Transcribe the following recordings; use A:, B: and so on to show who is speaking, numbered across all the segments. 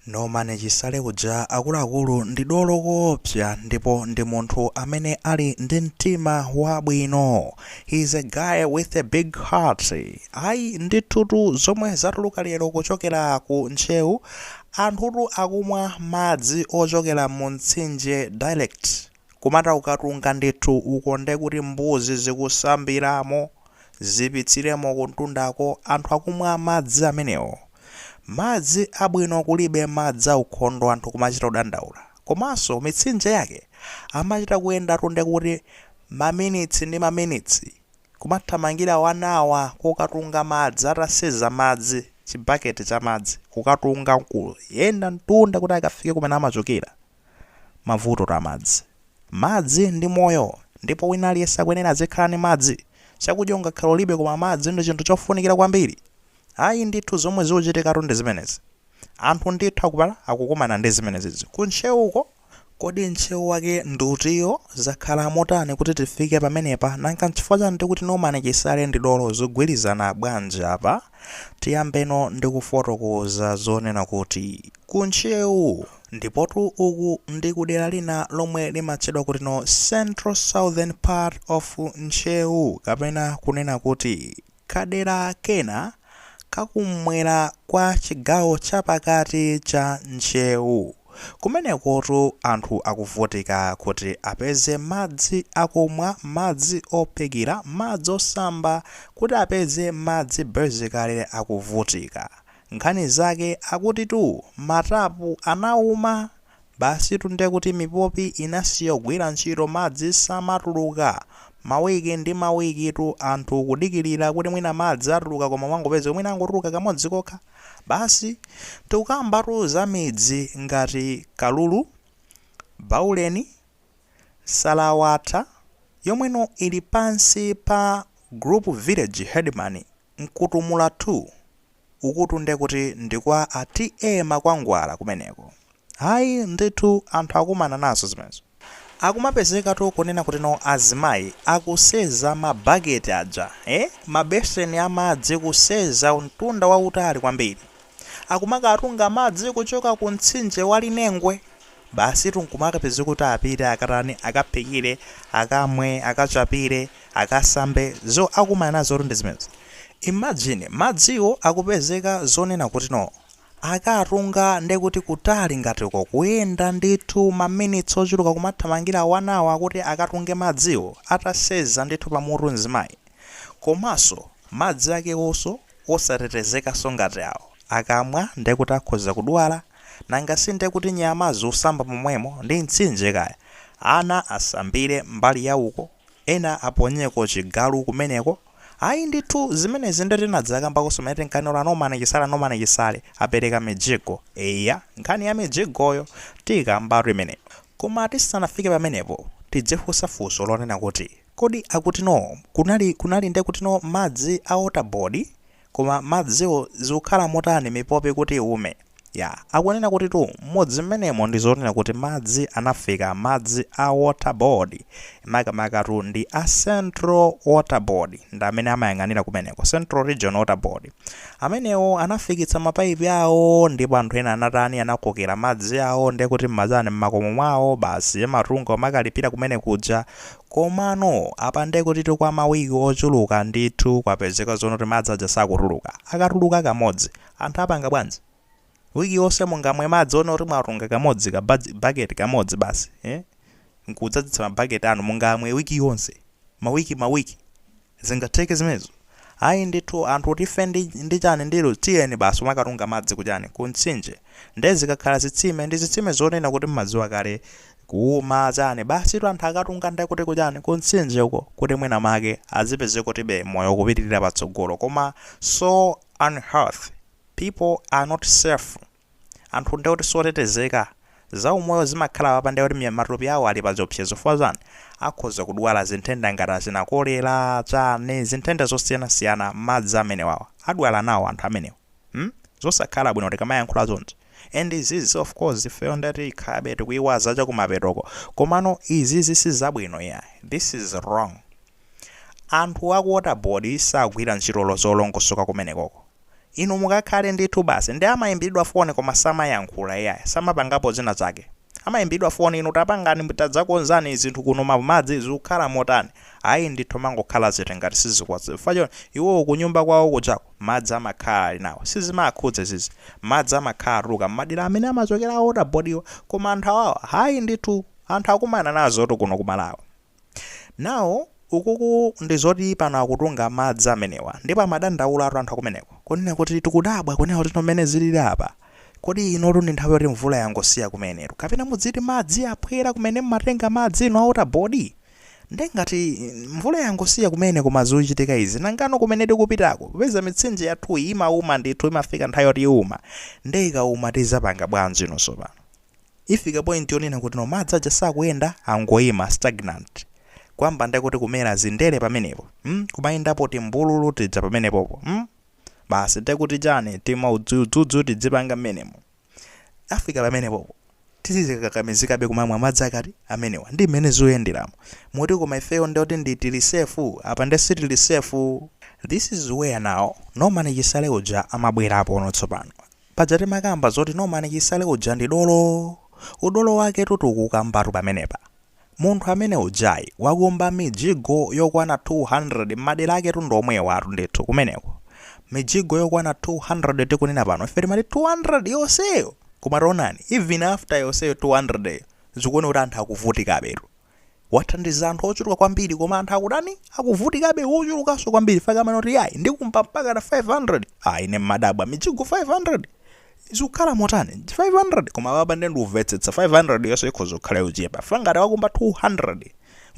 A: Nomane Chisale kuja akuluakulu ndi dolo koopsa ndipo ndi munthu amene ali ndi mtima wabwino. He's a guy with a big heart. Ayi ndithutu zomwe zatuluka lero kuchokera ku Ntcheu, anthutu akumwa madzi ochokera mu mtsinje dialect. Kumata ukatunga ndithu ukonde kuti mbuzi zikusambiramo zipitsiremo kuntundako, anthu akumwa madzi amenewo. Madzi abwino kulibe madzi aukhondo anthu kumachita kudandaula. Komanso mitsinje yake amachita kuyenda tunde kuti maminitsi ndi maminitsi kumathamangira 1 hour kukatunga madzi, ataseza madzi chibaketi cha madzi kukatunga mkulu yenda mtunda kuti akafike kumene amachokera. Mavuto ta madzi ndi moyo, ndipo wina aliyense akuyenera azikhala ndi madzi. Chakudya ungakhala ulibe koma madzi ndi chinthu chofunikira kwambiri. Ayi ndithu zomwe zikuchitika ndi zimenezi. Anthu ndithu akupala akukumana ndi zimenezi ku Ntcheu uko. Kodi Ntcheu wake ndutiyo zakhala motani kuti tifike pamenepa? Nanga Nchifukwa chani tikuti Nomane Chisale ndi dolo zogwirizana bwanji apa? Tiyambeno ndi kufotokoza zonena kuti ku Ntcheu ndipotu uku ndi kudera lina lomwe limatchedwa kuti no Central Southern part of Ntcheu, kapena kunena kuti kadera kena kakumwera kwa chigawo chapakati cha Ntcheu. Kumenekotu anthu akuvutika kuti apeze madzi akumwa, madzi ophikira, madzi osamba, kuti apeze madzi basically akuvutika. Nkhani zake akuti tu matapu anauma, basi tunde kuti mipopi inasiya kugwira ntchito, madzi samatuluka. Mawiki ndi mawiki tu anthu kudikirira kuti mwina madzi atuluka koma wangopeza mwina angotuluka kamodzi kokha. Basi tikukambatu za midzi ngati Kalulu, Bauleni, Salawatha yomweno ili pansi pa group village headman Nkutumula 2 ukutunde kuti ndikwa ati makwangwala kumeneko. Hayi ndithu anthu akumana nazo zimenezo. Akumapezeka tu kunena kuti no azimayi akuseza mabaketi aja, mabeseni amadzi kuseza mtunda wautali kwambiri. Akumakatunga madzi kuchoka ku mtsinje walinengwe. Basi tunkumakapezeka kuti apite akatani akaphikire, akamwe, akachapire, akasambe, zo akumana nazo ndi zimenezi. Imagine madziwo akupezeka zonena kuti no akatunga ndekuti kutali ngati uko kuyenda ndithu maminitsi ochuluka kumathamangira 1 hour kuti akatunge madziwo ataseza ndithu pamutu mzimayi. Komanso madzi ake onso osatetezeka ngati awo. Akamwa ndekuti akhoza kudwala, nanga si ndekuti nyama zosamba pomwemo ndi mtsinje kaya. Ana asambire mbali yauko, ena aponyeko chigalu kumeneko. Ayi ndithu zimenezi ndeti nadzakamba kusomete nkhani la Nomane Chisale apereka Mijigo. Eya nkhani ya Mijigoyo tikambatu imeneyo. Koma tisanafike pamenepo tidzifunsafunso lonena kuti kodi akuti no kunali ndekuti no madzi a waterboard, koma madziwo zikukhala motani mipopi kuti iume. Akunena kuti tu mmodzi mmenemo ndi zonena kuti madzi anafika, madzi a waterboard makamaka ndi a Central Waterboard ndi amene amayang'anira kumeneko, Central Region Waterboard. Amenewo anafikitsa mapaipi awo ndipo anthu ena anatani anakokera madzi awo ndekuti mmazani mmakomo mwawo, basi amatunga makalipira kumene kuja. Komano apa ndekuti tu kwa mawiki ochuluka ndithu kwapezeka zonoti madzi aja sakutuluka. Akatuluka kamodzi anthu apanga bwanji? Wiki yonse mungamwe madzi ono kuti mwatunga kamodzi ka bucket kamodzi basi, nkudzadzitsa mabaketi anu mungamwe wiki yonse, mawiki zingatheke zimenezo. Ayi ndithu anthu tife ndi chani ndilo tiyeni basi makatunga madzi kuchani ku mtsinje. Ndezi kakhala zitsime ndi zitsime zonena kuti mmadziwa kale kuuma chani, basi tu anthu akatunga ndekuti kuchani ku mtsinje uko kuti mwina make azipeze kuti be moyo kupitirira patsogolo. Koma so unhealthy, people are not safe. Anthu ndekuti sotetezeka za umoyo zimakhala papa ndekuti matupi awo ali pa zopsezo fazani akhoza kudwala zinthenda ngati zina kolera chani, zinthenda zosiyanasiyana madzi amenewawa adwala nawo anthu amenewo. Zosakhala bwino tikamayankhula zonse. And izizi of course ifeyo ndati ikhabe tikuiwaza chakumapetoko, komano izizi sizabwino. This is wrong. Anthu aku waterboard sagwira ntchito zolongosoka kumenekoko. inu mukakhale ndithu basi ndi amayimbidwa foni koma samayankhula iyayi samapangapo zina zake amayimbidwa foni inu tapangani mutadzakonzani zinthu kuno Madzi zikukhala motani ayi ndithu mangokhala ziti ngati sizikwazi facho iwo kunyumba kwawo kuchako madzi amakhala ali nawo sizimakhudze zizi madzi amakhala ruka madera amene amachokera ota bodiwa koma anthu awawa hayi ndithu anthu akumana nazo kuno kumalawa nawo ukuku ndizoti pano akutunga madzi amenewa ndipo amadandaula anthu akumeneko kunena kuti tikudabwa kunena kuti nomene zilili apa kodi inotu ndi nthawi yoti mvula yangosiya kumenero kapena mudziti madzi aphwera kumene mmatenga madzi ino aota bodi ndengati mvula yangosiya kumene koma zochitika izi nangano kumene tikupitako popeza mitsinje yathu imauma ndithu imafika nthawi yoti iuma ndeyikauma tizapanga bwanji inonso pano ifika point yonena kuti no madzi aja sakuyenda angoyima stagnant kwamba ndekuti kumera zindere pamenepo kumayindapo timbululu tidza pamenepopo basi ndekuti chani tima udzudzu tidzipanga mmenemo afika pamenepopo tizikakamizikabe kumamwa madzi akati amenewa ndi mmene zoyenderamo moti koma ifeyo ndoti nditili safe apa ndesitili safe. This is where now nomani Chisale uja amabwerapo ono tsopano pajati makamba zoti nomani Chisale uja ndi udolo wake tutukukambatu pamenepa munthu amene ujayi wakumba mijigo yokwana 200 madera ake tundomwewa atu ndithu kumeneko mijigo yokwana 200 tikunena pano ifere mali 200 yonseyo kumaronani even after yonseyo 200 zikuone kuti anthu akuvutikabe wathandiza anthu ochuluka kwambiri koma anthu akudani akuvutikabe ochulukanso kwambiri faka manoti yayi ndikumpa mpaka na 500 ine madabwa mijigo 500 izukhala motani 500 koma baba ndendu uvetsetsa 500 yonse ikhoza kukhala ujepa fangati wakumba 200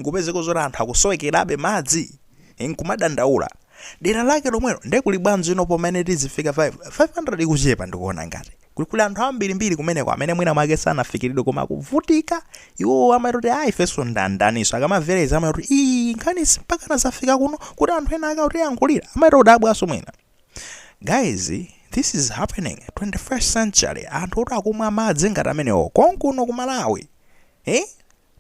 A: ngupeze kuzoti anthu akusowekerabe madzi nkumadandaula dera lake lomwelo ndekuli bwanji ino pomene tizifika 500 ikuchepa ndikuona ngati kuli anthu ambirimbiri kumeneko amene mwina mwake sanafikiridwe koma akuvutika iwo amayoti ayi feso ndandaniso akamamvereza amayoti nkhani mpaka nazafika kuno kuti anthu ena akauti yankulira amayoti udabwaso mwina guys. This is happening 21st century anthu oti akumwa madzi ngati amenewo konkuno kumalawi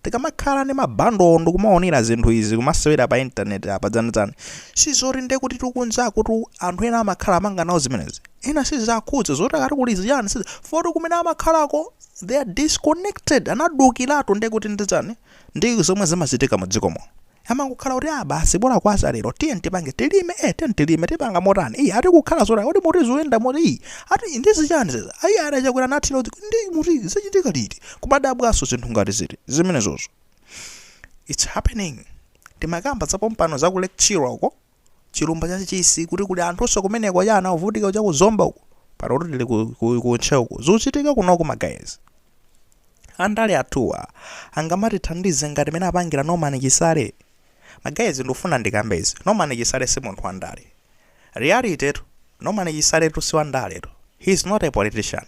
A: tikamakhala ndi mabando ndikumaonera zinthu izi kumasewera pa internet apa dzanadzana sizoti ndekuti tikunja kuti anthu ena amakhala amanga nawo zimenezi ena sizakhudze zoti akati kulizi yani foti kumene amakhalako they are disconnected anadukiratu ndekuti ndidzani ndi zomwe zimachitika mu dzikomo amangokhala kuti basi bora kwaza lero tiye tipange tilime tipanga motani ati kukhala zora kuti muti zoyenda moti ati ndizi chani seza adachakwera nathilo ndi muti zichitika liti kumadabwaso zinthu ngati ziti zimenezozo it's happening timakamba zapompano zakulecture uko chilumba chachisi kuti kuli anthu kumeneko yana uvutika chakuzomba uko pano kuti tili ku Ntcheu uko zochitika kunoko magazi andale athuwa angamatithandize ngati mene apangira nomani Chisale magazi ndofuna ndikambezi nomani Chisale si munthu wandale reality nomani Chisale tusi wandale he is not a politician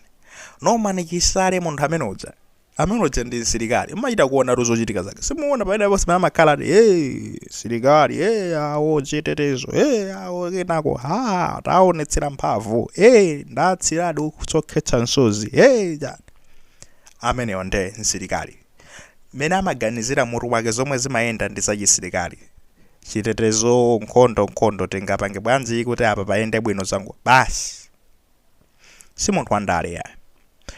A: nomani Chisale munthu amene uja ndi msilikali mmaita kuona zochitika zake simuona pamene bose amakhala silikali awo chitetezo awo kenako taonetsera mphamvu ndatsiradi kutsokhetsa nsozi amene onde msilikali mene amaganizira mutu wake zomwe zimayenda ndi zachisilikali chitetezo nkhondo tingapange bwanji kuti apa payende bwino zangu basi si munthu wandale ya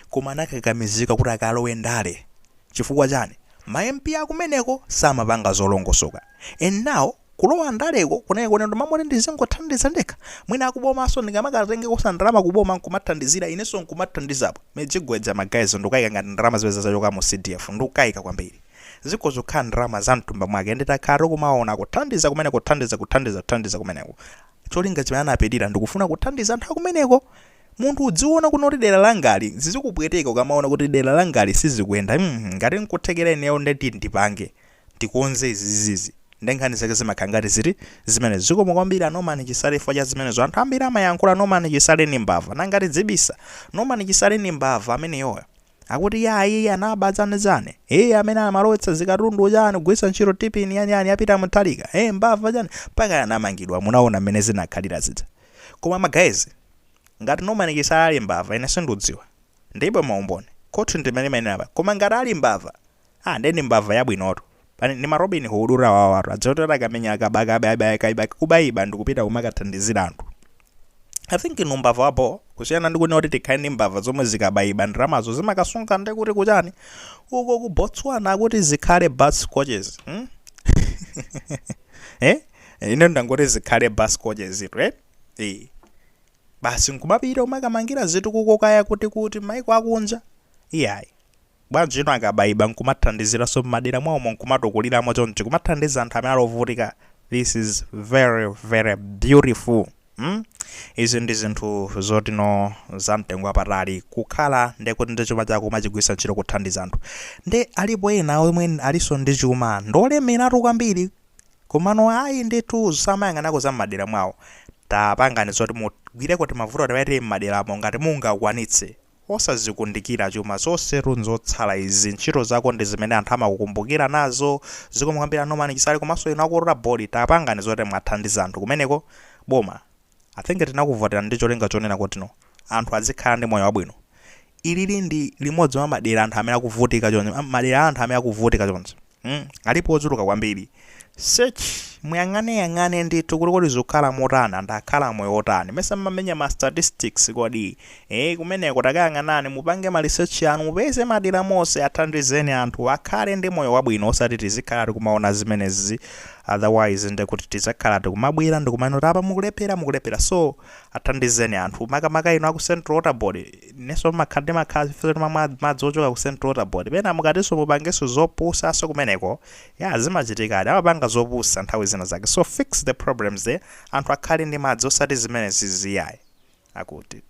A: koma anakakamizika kuti akalowe ndale chifukwa chani ma MP akumeneko samapanga zolongosoka and now kulowa ndaleko kuneko ndo mamwe ndizingothandiza ndekha mwina akubomaso ndingamakatenge kusandalama kuboma nkumathandizira ineso nkumathandizapo Mijigo edza magazi ndukayika ngati ndalama ziweza zachoka mu CDF ndukayika kwambiri ziko zokhala ndalama za mtumba mwake nditakhala kumaona kuthandiza kumeneko kuthandiza kumeneko cholinga chimene anapedira ndikufuna kuthandiza anthu akumeneko munthu udziona kunoti dera langali zizikupweteka ukamaona kuti dera langali sizikuyenda ngati nkuthekera ineyo ndeti ndipange ndikonze izizizi ndenkhani zake zimakhangati ziti zimene zikomo kwambiri nomani Chisale fo cha zimenezo anthu ambiri amayankhula nomani Chisale ni mbava nangati dzibisa nomani Chisale ni mbava ameneyo akuti yayi anabadzanizane amene amalowetsa zikatundu chani kugwisa ntchito tipini yani apita muthalika mbava chani paka anamangidwa munaona mmene zinakhalira zidza koma magazi ngati nomani Chisale ali mbava ine sindudziwa ndipo maumbone kothu ndimene apa koma ngati ali mbava ndeni mbava yabwinoto ni marobini huudura wawatu adzotera kamenya akabaka kubayiba ndikupita kumakathandizira anthu I think inumbava apo kusiyana ndi kuti tikhale ndi mbava zomwe zikabayiba ndalamazo zimakasunga ndi kuti kuchani uko ku Botswana akuti zikhale butterscotches ine ndangoti zikhale butterscotches right basi nkumapita umakamangira zitu kukokaya kuti maiko akunja iyayi bwanji ino akabayiba nkumathandizira so madera mwawo nkumatokuliramo chonchi kumathandiza anthu amene alovutika. This is very very beautiful. Izi ndi zinthu zotino zamtengo wapatali kukhala ndekuti ndi chuma chako umachigwisa ntchito kuthandiza anthu ndi alipo ena omwe aliso ndi chuma ndolemeratu kwambiri komano ayi ndithu samayang'anako za madera mwawo. Tapangani zoti mugwire kuti mavuto atimaitire m'maderamo ngati mungakwanitse osazikundikira chuma zonsetu nzotsala izi ntchito zako ndi zimene anthu amakukumbukira nazo zikomukambira Anaona Chisale komanso ino akulota bodi. Tapangani zoti mwathandiza anthu kumeneko boma I think tinakuvotera ndi cholinga chonena kuti no anthu azikhala ndi moyo wabwino. Ilili ndi limodzi mwa madera anthu amene akuvutika chonse madera anthu amene akuvutika chonse alipo ochuluka kwambiri. Search muyang'ane ndithu kuti zikhala motani ndakhala moyo wotani mesa mmamenya ma statistics kodi kumeneko takayang'anani mupange ma research anu mupeze madera monse athandizeni anthu akhale ndi moyo wabwino osati tizikhala tikumaona zimenezi otherwise ndekuti tizakhala tikumabwera ndikumanota apa mukulephera so athandizeni anthu makamaka ino aku Central Water Board neso makhande madzi ochoka ku Central Water Board pena mukatinso mupangenso zopusaso kumeneko zimachitikadi amapanga zopusa nthawi zina zake. So fix the problems there anthu akhale ndi madzi osati zimenezi ziyayi akuti